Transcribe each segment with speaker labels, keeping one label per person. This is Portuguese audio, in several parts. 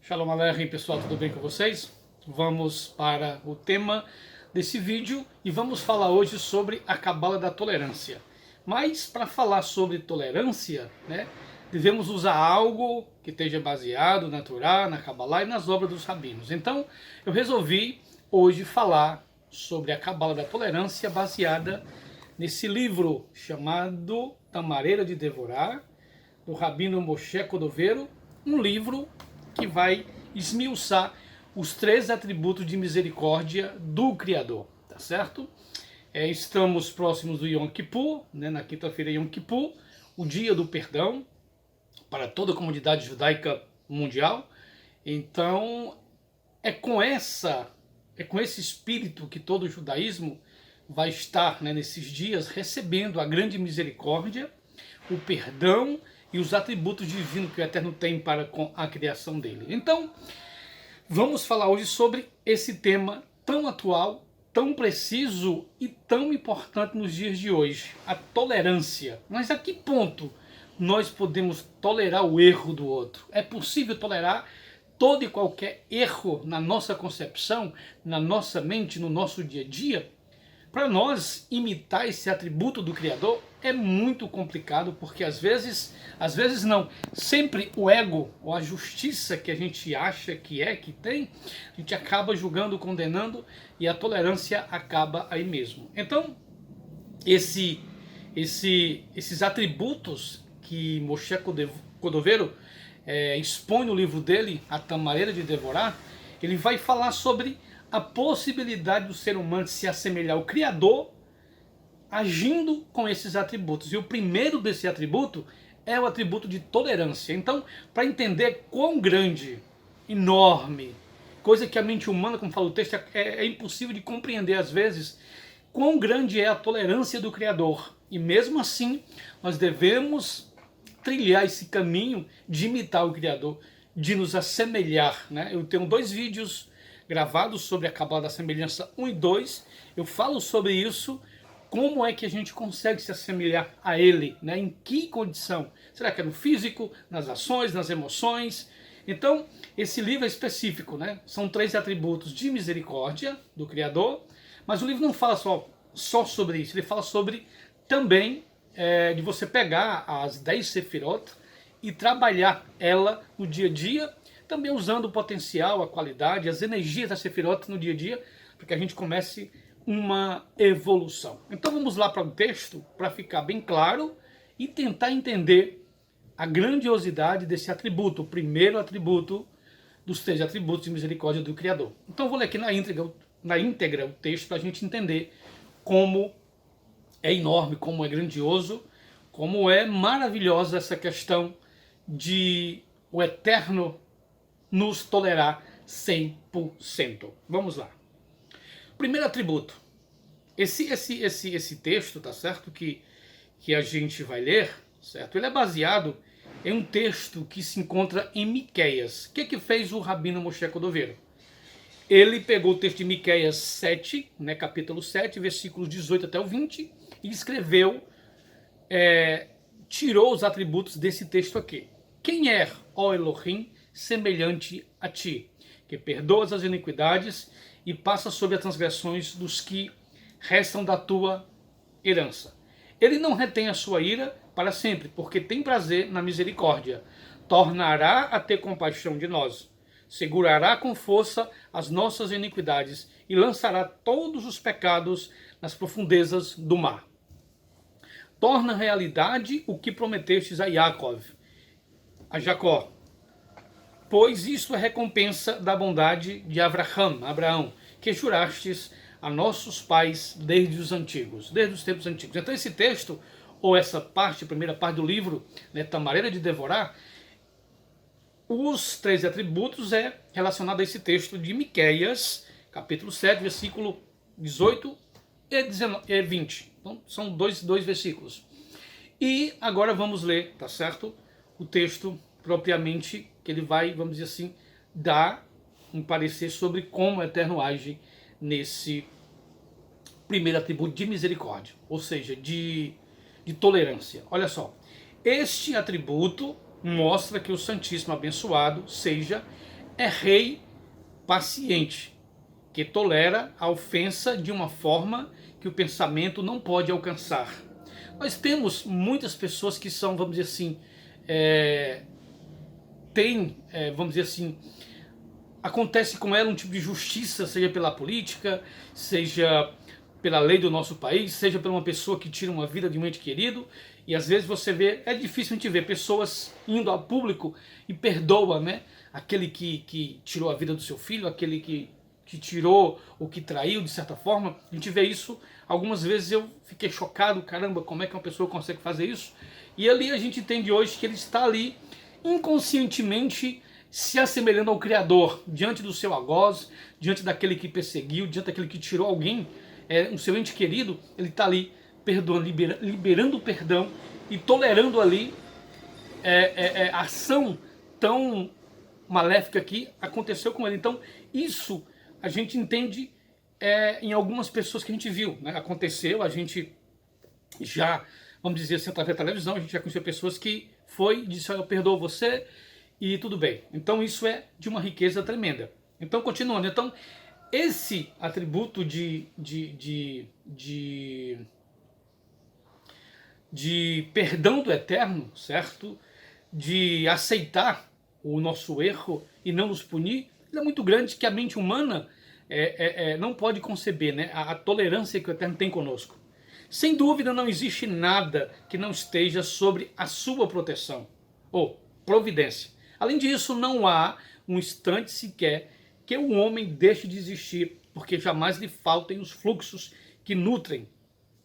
Speaker 1: Shalom Aleichem, pessoal, tudo bem com vocês? Vamos para o tema desse vídeo e vamos falar hoje sobre a Cabala da Tolerância. Mas para falar sobre tolerância, devemos usar algo que esteja baseado na Torá, na Kabbalah e nas obras dos rabinos. Então eu resolvi hoje falar sobre a Cabala da Tolerância baseada nesse livro chamado Tamareira de Devorá, do Rabino Moshe Cordovero, um livro que vai esmiuçar os 3 atributos de misericórdia do Criador, tá certo? Estamos próximos do Yom Kippur, na quinta-feira Yom Kippur, o dia do perdão para toda a comunidade judaica mundial. Então, é com esse espírito que todo o judaísmo vai estar, nesses dias, recebendo a grande misericórdia, o perdão e os atributos divinos que o Eterno tem para com a criação dele. Então, vamos falar hoje sobre esse tema tão atual, tão preciso e tão importante nos dias de hoje, a tolerância. Mas a que ponto nós podemos tolerar o erro do outro? É possível tolerar todo e qualquer erro na nossa concepção, na nossa mente, no nosso dia a dia? Para nós imitar esse atributo do Criador é muito complicado, porque às vezes não, sempre o ego ou a justiça que a gente acha que tem, a gente acaba julgando, condenando e a tolerância acaba aí mesmo. Então, esses atributos que Moshe Cordovero expõe no livro dele, A Tamareira de Devorá, ele vai falar sobre a possibilidade do ser humano se assemelhar ao Criador agindo com esses atributos. E o primeiro desse atributo é o atributo de tolerância. Então, para entender quão grande, enorme, coisa que a mente humana, como fala o texto, é impossível de compreender às vezes, quão grande é a tolerância do Criador. E mesmo assim, nós devemos trilhar esse caminho de imitar o Criador, de nos assemelhar. Eu tenho 2 vídeos gravados sobre a Cabala da Semelhança 1 e 2, eu falo sobre isso, como é que a gente consegue se assemelhar a Ele, em que condição? Será que é no físico, nas ações, nas emoções? Então, esse livro é específico, São 3 atributos de misericórdia do Criador, mas o livro não fala só sobre isso, ele fala sobre também de você pegar as 10 sefirot e trabalhar ela no dia a dia, também usando o potencial, a qualidade, as energias da Sefirot no dia a dia, para que a gente comece uma evolução. Então vamos lá para o texto, para ficar bem claro e tentar entender a grandiosidade desse atributo, o primeiro atributo dos 3 atributos de misericórdia do Criador. Então eu vou ler aqui na íntegra o texto para a gente entender como é enorme, como é grandioso, como é maravilhosa essa questão de o Eterno nos tolerar 100%. Vamos lá. Primeiro atributo. Esse texto, tá certo? Que a gente vai ler, certo? Ele é baseado em um texto que se encontra em Miqueias. O que fez o Rabino Moshe Cordovero? Ele pegou o texto de Miqueias 7, capítulo 7, versículos 18 até o 20, e escreveu, tirou os atributos desse texto aqui. Quem é, ó Elohim, semelhante a ti, que perdoas as iniquidades e passa sobre as transgressões dos que restam da tua herança. Ele não retém a sua ira para sempre, porque tem prazer na misericórdia. Tornará a ter compaixão de nós. Segurará com força as nossas iniquidades e lançará todos os pecados nas profundezas do mar. Torna realidade o que prometestes a Jacó. Pois isto é recompensa da bondade de Abraão, que jurastes a nossos pais desde os tempos antigos. Então esse texto, ou essa parte, a primeira parte do livro, Tamareira de Devorá, os 3 atributos é relacionado a esse texto de Miqueias, capítulo 7, versículo 18 e 20. Então são dois versículos. E agora vamos ler, tá certo? O texto propriamente, que ele vai, vamos dizer assim, dar um parecer sobre como o Eterno age nesse primeiro atributo de misericórdia, ou seja, de tolerância. Olha só, este atributo mostra que o Santíssimo abençoado seja é rei paciente, que tolera a ofensa de uma forma que o pensamento não pode alcançar. Nós temos muitas pessoas que são, vamos dizer assim, vamos dizer assim, acontece com ela um tipo de justiça, seja pela política, seja pela lei do nosso país, seja por uma pessoa que tira uma vida de um ente querido, e às vezes você vê, é difícil a gente ver pessoas indo ao público e perdoa, né, aquele que tirou a vida do seu filho, aquele que tirou ou que traiu de certa forma. A gente vê isso algumas vezes. Eu fiquei chocado, caramba, como é que uma pessoa consegue fazer isso? E ali a gente entende hoje que ele está ali inconscientemente se assemelhando ao Criador, diante do seu algoz, diante daquele que perseguiu, diante daquele que tirou alguém, um seu ente querido. Ele está ali perdoando, liberando o perdão e tolerando ali a ação tão maléfica que aconteceu com ele. Então isso a gente entende em algumas pessoas que a gente viu, né? Aconteceu, a gente já, vamos dizer assim, através da televisão, a gente já conheceu pessoas que foi e disse: eu perdoo você e tudo bem. Então isso é de uma riqueza tremenda. Então, continuando, então esse atributo de perdão do Eterno, certo? De aceitar o nosso erro e não nos punir, ele é muito grande, que a mente humana não pode conceber, né? A tolerância que o Eterno tem conosco. Sem dúvida não existe nada que não esteja sobre a sua proteção ou providência. Além disso, não há um instante sequer que o homem deixe de existir, porque jamais lhe faltem os fluxos que nutrem,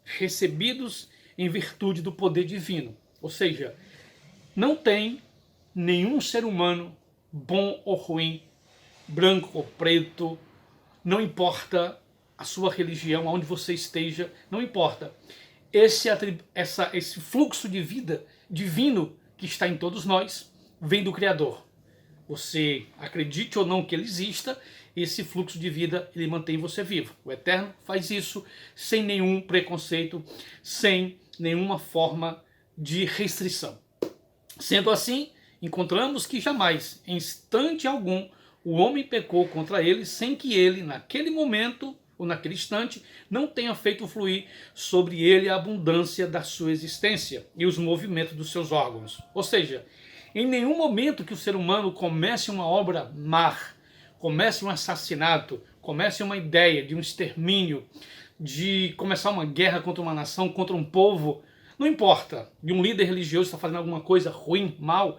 Speaker 1: recebidos em virtude do poder divino. Ou seja, não tem nenhum ser humano, bom ou ruim, branco ou preto, não importa a sua religião, aonde você esteja, não importa. Esse fluxo de vida divino que está em todos nós vem do Criador. Você acredite ou não que ele exista, esse fluxo de vida ele mantém você vivo. O Eterno faz isso sem nenhum preconceito, sem nenhuma forma de restrição. Sendo assim, encontramos que jamais, em instante algum, o homem pecou contra ele sem que ele, naquele momento ou naquele instante, não tenha feito fluir sobre ele a abundância da sua existência e os movimentos dos seus órgãos. Ou seja, em nenhum momento que o ser humano comece uma obra má, comece um assassinato, comece uma ideia de um extermínio, de começar uma guerra contra uma nação, contra um povo, não importa, de um líder religioso está fazendo alguma coisa ruim, mal,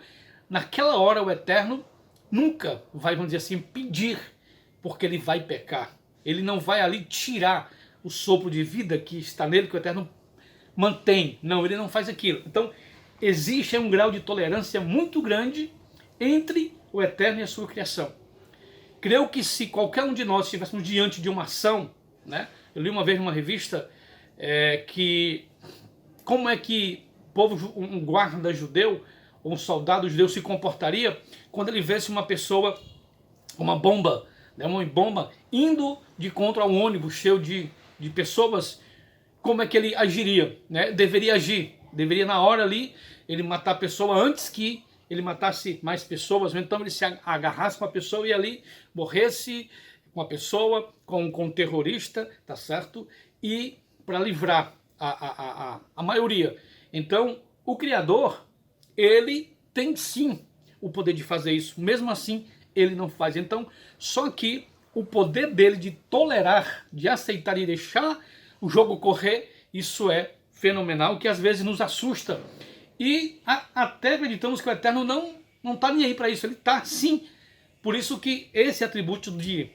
Speaker 1: naquela hora o Eterno nunca vai, vamos dizer assim, pedir, porque ele vai pecar. Ele não vai ali tirar o sopro de vida que está nele, que o Eterno mantém. Não, ele não faz aquilo. Então, existe um grau de tolerância muito grande entre o Eterno e a sua criação. Creio que se qualquer um de nós estivéssemos diante de uma ação, né? Eu li uma vez numa revista que como é que um guarda judeu, ou um soldado judeu se comportaria quando ele visse uma pessoa, uma bomba indo de contra um ônibus cheio de pessoas. Como é que ele agiria, né? Deveria agir, deveria na hora ali ele matar a pessoa antes que ele matasse mais pessoas. Então ele se agarrasse com a pessoa e ali morresse com a pessoa, com um terrorista, tá certo? E para livrar a maioria. Então o Criador, ele tem sim o poder de fazer isso, mesmo assim ele não faz. Então só que o poder dele de tolerar, de aceitar e deixar o jogo correr, isso é fenomenal, que às vezes nos assusta. E até acreditamos que o Eterno não está nem aí para isso. Ele está sim. Por isso que esse atributo de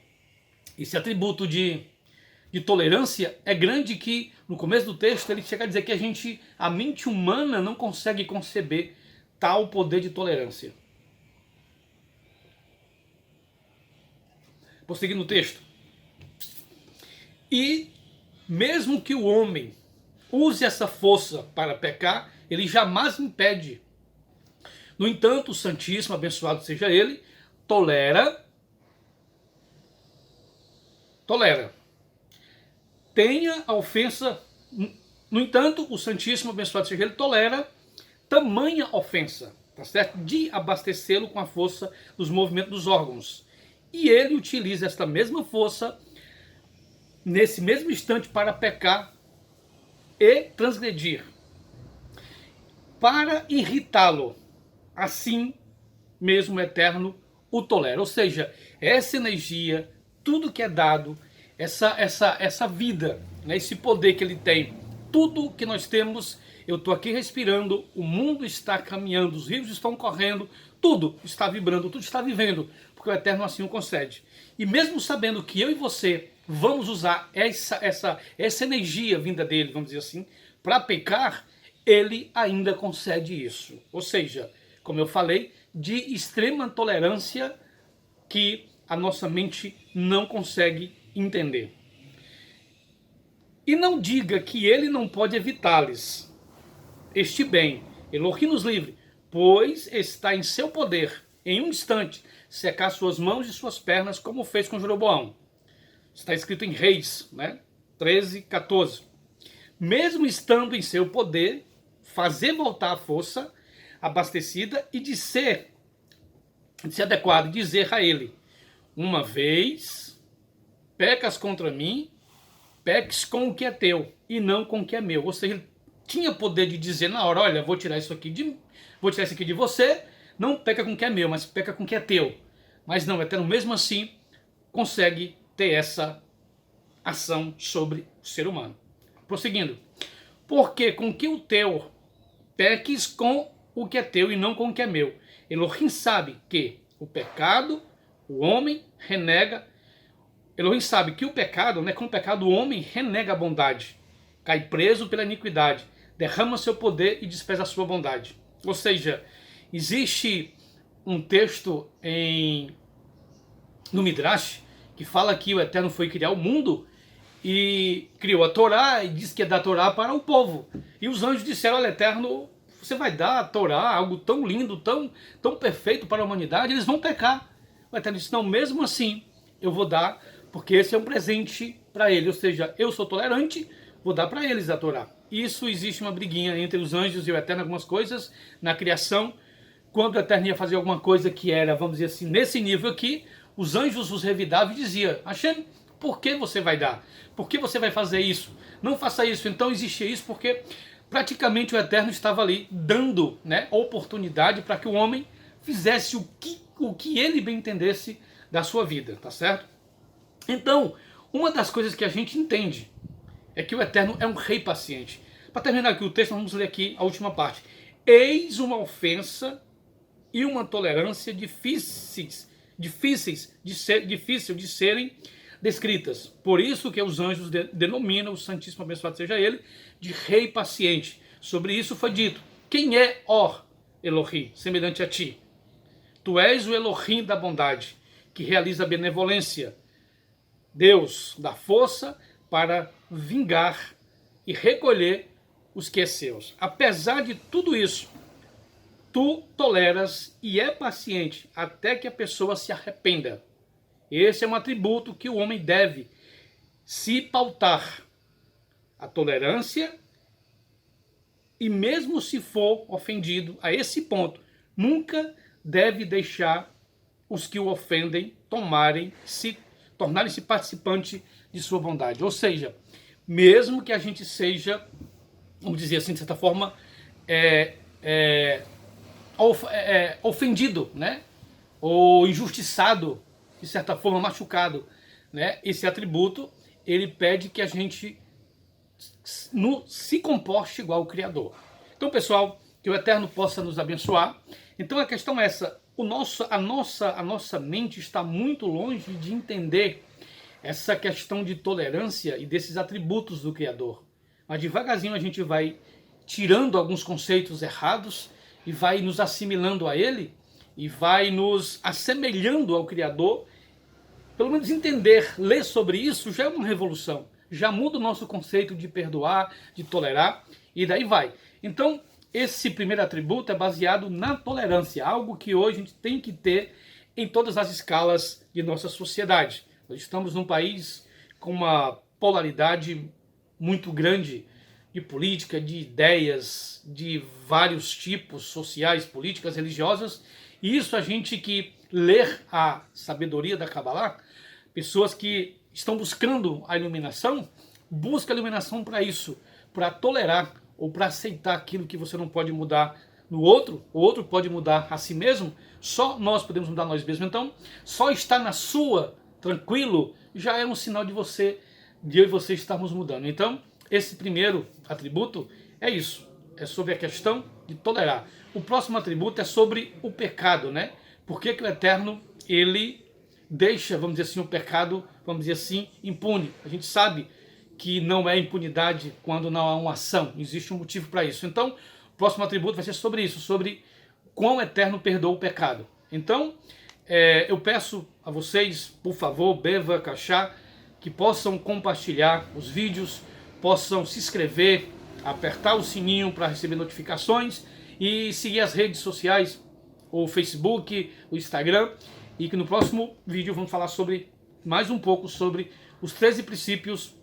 Speaker 1: tolerância é grande, que no começo do texto ele chega a dizer que a mente humana não consegue conceber tal poder de tolerância. Vou seguir no texto. E mesmo que o homem use essa força para pecar, ele jamais impede. No entanto, o Santíssimo, abençoado seja ele, tolera. Tenha a ofensa. No entanto, o Santíssimo, abençoado seja ele, tolera tamanha ofensa. tá certo? De abastecê-lo com a força dos movimentos dos órgãos. E ele utiliza esta mesma força nesse mesmo instante para pecar e transgredir, para irritá-lo. Assim mesmo o Eterno o tolera. Ou seja, essa energia, tudo que é dado, essa vida, né, esse poder que ele tem, tudo que nós temos, eu estou aqui respirando, o mundo está caminhando, os rios estão correndo, tudo está vibrando, tudo está vivendo, porque o Eterno assim o concede. E mesmo sabendo que eu e você vamos usar essa energia vinda dele, vamos dizer assim, para pecar, ele ainda concede isso. Ou seja, como eu falei, de extrema tolerância que a nossa mente não consegue entender. E não diga que ele não pode evitar-lhes este bem, Elohim nos livre, pois está em seu poder, em um instante, secar suas mãos e suas pernas, como fez com Jeroboão. Está escrito em Reis, né? 13, 14. Mesmo estando em seu poder, fazer voltar a força abastecida e de ser adequado, dizer a ele: uma vez pecas contra mim, peques com o que é teu e não com o que é meu. Ou seja, ele tinha poder de dizer na hora: olha, vou tirar isso aqui de você, não peca com o que é meu, mas peca com o que é teu. Mas não, o Eterno mesmo assim consegue ter essa ação sobre o ser humano. Prosseguindo: porque com que o teu peques com o que é teu e não com o que é meu. Elohim sabe que o pecado, o homem renega. Elohim sabe que o pecado, né, com o pecado o homem renega a bondade, cai preso pela iniquidade, derrama seu poder e despreza a sua bondade. Ou seja, existe um texto no Midrash que fala que o Eterno foi criar o mundo e criou a Torá e disse que ia dar a Torá para o povo. E os anjos disseram: olha, Eterno, você vai dar a Torá, algo tão lindo, tão perfeito para a humanidade, eles vão pecar. O Eterno disse: não, mesmo assim eu vou dar, porque esse é um presente para ele. Ou seja, eu sou tolerante, vou dar para eles a Torá. Isso, existe uma briguinha entre os anjos e o Eterno, algumas coisas na criação. Quando o Eterno ia fazer alguma coisa que era, vamos dizer assim, nesse nível aqui, os anjos os revidavam e diziam: Hashem, por que você vai dar? Por que você vai fazer isso? Não faça isso. Então existia isso porque praticamente o Eterno estava ali dando, né, oportunidade para que o homem fizesse o que ele bem entendesse da sua vida, tá certo? Então, uma das coisas que a gente entende é que o Eterno é um rei paciente. Para terminar aqui o texto, vamos ler aqui a última parte. Eis uma ofensa e uma tolerância difíceis de serem descritas. Por isso que os anjos denominam o Santíssimo, abençoado seja ele, de rei paciente. Sobre isso foi dito: quem é, ó Elohim, semelhante a ti? Tu és o Elohim da bondade, que realiza a benevolência, Deus da força para vingar e recolher os que é seus. Apesar de tudo isso, tu toleras e é paciente até que a pessoa se arrependa. Esse é um atributo que o homem deve se pautar. A tolerância, e mesmo se for ofendido a esse ponto, nunca deve deixar os que o ofendem tornarem-se participante de sua bondade. Ou seja, mesmo que a gente seja, vamos dizer assim, de certa forma, ofendido, né? Ou injustiçado, de certa forma machucado, né? Esse atributo, ele pede que a gente se comporte igual ao Criador. Então, pessoal, que o Eterno possa nos abençoar. Então a questão é essa: a nossa mente está muito longe de entender essa questão de tolerância e desses atributos do Criador. Mas devagarzinho a gente vai tirando alguns conceitos errados e vai nos assimilando a ele e vai nos assemelhando ao Criador. Pelo menos entender, ler sobre isso já é uma revolução. Já muda o nosso conceito de perdoar, de tolerar, e daí vai. Então, esse primeiro atributo é baseado na tolerância, algo que hoje a gente tem que ter em todas as escalas de nossa sociedade. Nós estamos num país com uma polaridade muito grande de política, de ideias, de vários tipos sociais, políticas, religiosas. E isso a gente que ler a sabedoria da Kabbalah, pessoas que estão buscando a iluminação, busca a iluminação para isso, para tolerar ou para aceitar aquilo que você não pode mudar no outro, o outro pode mudar a si mesmo, só nós podemos mudar nós mesmos. Então, só estar na sua, tranquilo, já é um sinal de eu e você estarmos mudando. Então, esse primeiro atributo é isso, é sobre a questão de tolerar. O próximo atributo é sobre o pecado, né? Por que o Eterno, ele deixa, vamos dizer assim, o pecado, vamos dizer assim, impune? A gente sabe que não é impunidade quando não há uma ação, existe um motivo para isso. Então, o próximo atributo vai ser sobre isso, sobre quão Eterno perdoa o pecado. Então, eu peço a vocês, por favor, Beva, Cachá, que possam compartilhar os vídeos, possam se inscrever, apertar o sininho para receber notificações e seguir as redes sociais, o Facebook, o Instagram, e que no próximo vídeo vamos falar sobre mais um pouco sobre os 13 princípios,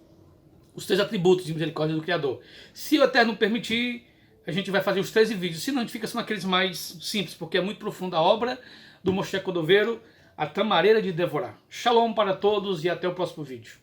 Speaker 1: os 13 atributos de misericórdia do Criador. Se o Eterno permitir, a gente vai fazer os 13 vídeos, senão a gente fica só naqueles mais simples, porque é muito profunda a obra do Moshe Cordovero, a Tamareira de Devorá. Shalom para todos e até o próximo vídeo.